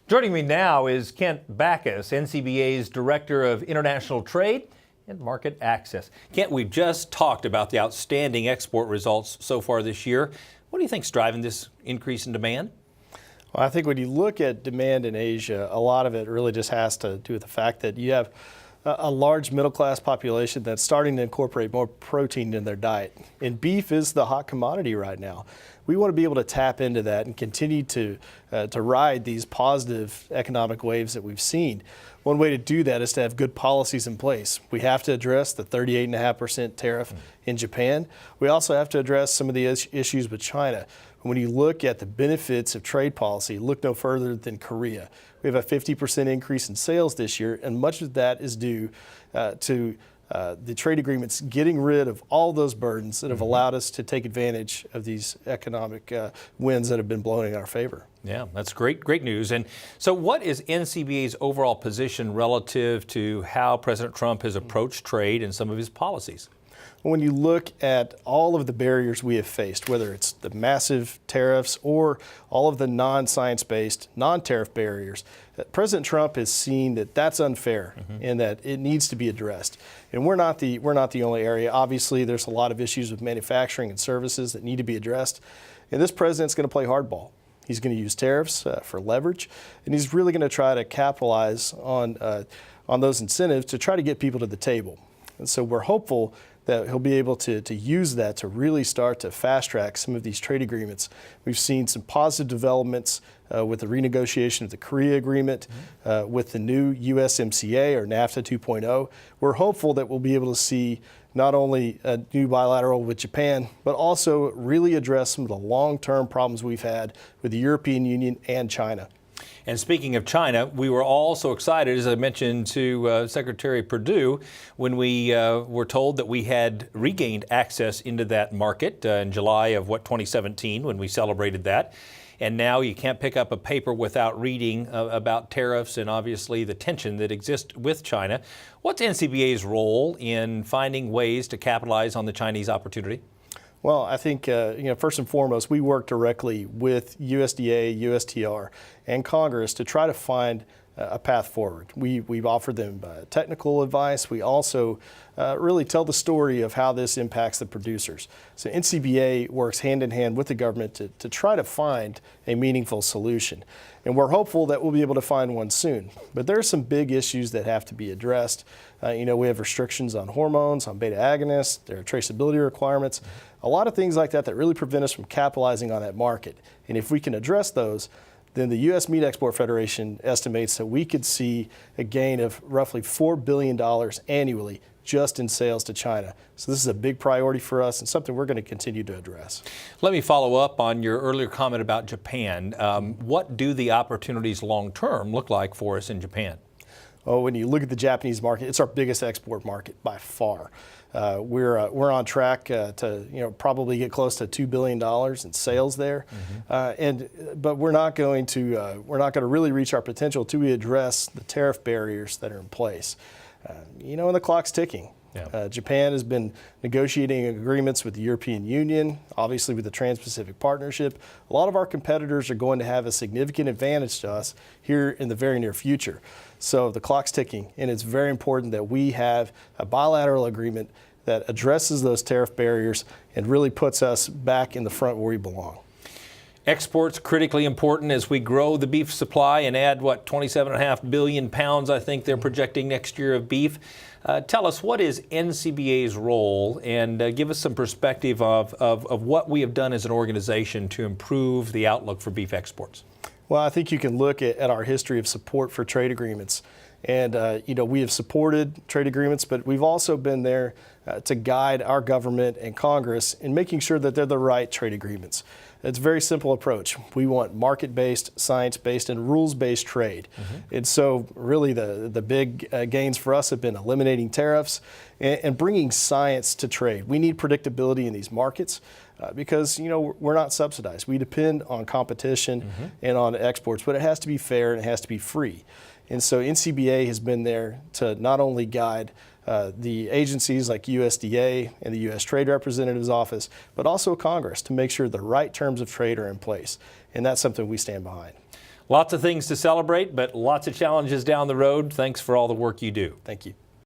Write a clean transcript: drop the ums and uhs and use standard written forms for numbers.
Joining me now is Kent Bacus, NCBA's Director of International Trade and Market Access. Kent, we've just talked about the outstanding export results so far this year. What do you think is driving this increase in demand? Well, I think when you look at demand in Asia, a lot of it really just has to do with the fact that you have a large middle-class population that's starting to incorporate more protein in their diet. And beef is the hot commodity right now. We want to be able to tap into that and continue to ride these positive economic waves that we've seen. One way to do that is to have good policies in place. We have to address the 38.5% tariff in Japan. We also have to address some of the issues with China. When you look at the benefits of trade policy, look no further than Korea. We have a 50% increase in sales this year, and much of that is due to the trade agreements getting rid of all those burdens that have allowed us to take advantage of these economic winds that have been blowing in our favor. Yeah, that's great news. And so what is NCBA's overall position relative to how President Trump has approached trade and some of his policies? When you look at all of the barriers we have faced, whether it's the massive tariffs or all of the non-science-based, non-tariff barriers, President Trump has seen that that's unfair and that it needs to be addressed. And we're not the only area. Obviously, there's a lot of issues with manufacturing and services that need to be addressed. And this president's going to play hardball. He's going to use tariffs for leverage, and he's really going to try to capitalize on those incentives to try to get people to the table. And so we're hopeful that he'll be able to use that to really start to fast track some of these trade agreements. We've seen some positive developments with the renegotiation of the Korea agreement, with the new USMCA or NAFTA 2.0. We're hopeful that we'll be able to see not only a new bilateral with Japan, but also really address some of the long-term problems we've had with the European Union and China. And speaking of China, we were all so excited, as I mentioned to Secretary Perdue, when we were told that we had regained access into that market in July of 2017, when we celebrated that. And now you can't pick up a paper without reading about tariffs and obviously the tension that exists with China. What's NCBA's role in finding ways to capitalize on the Chinese opportunity? Well, I think, first and foremost, we work directly with USDA, USTR, and Congress to try to find a path forward. We've offered them technical advice. We also really tell the story of how this impacts the producers. So NCBA works hand in hand with the government to try to find a meaningful solution. And we're hopeful that we'll be able to find one soon. But there are some big issues that have to be addressed. We have restrictions on hormones, on beta agonists, there are traceability requirements, a lot of things like that that really prevent us from capitalizing on that market. And if we can address those, then the U.S. Meat Export Federation estimates that we could see a gain of roughly $4 billion annually just in sales to China. So this is a big priority for us and something we're going to continue to address. Let me follow up on your earlier comment about Japan. What do the opportunities long-term look like for us in Japan? Oh, when you look at the Japanese market, it's our biggest export market by far. We're on track to probably get close to $2 billion in sales there, but we're not going to really reach our potential till we address the tariff barriers that are in place. And the clock's ticking. Yeah. Japan has been negotiating agreements with the European Union, obviously with the Trans-Pacific Partnership. A lot of our competitors are going to have a significant advantage to us here in the very near future. So the clock's ticking, and it's very important that we have a bilateral agreement that addresses those tariff barriers and really puts us back in the front where we belong. Exports critically important as we grow the beef supply and add, 27.5 billion pounds, I think they're projecting next year of beef. Tell us, what is NCBA's role, and give us some perspective of what we have done as an organization to improve the outlook for beef exports. Well, I think you can look at our history of support for trade agreements. And, we have supported trade agreements, but we've also been there to guide our government and Congress in making sure that they're the right trade agreements. It's a very simple approach. We want market-based, science-based, and rules-based trade. And so really the big gains for us have been eliminating tariffs and bringing science to trade. We need predictability in these markets because, we're not subsidized. We depend on competition and on exports, but it has to be fair and it has to be free. And so NCBA has been there to not only guide the agencies like USDA and the U.S. Trade Representative's Office, but also Congress to make sure the right terms of trade are in place. And that's something we stand behind. Lots of things to celebrate, but lots of challenges down the road. Thanks for all the work you do. Thank you.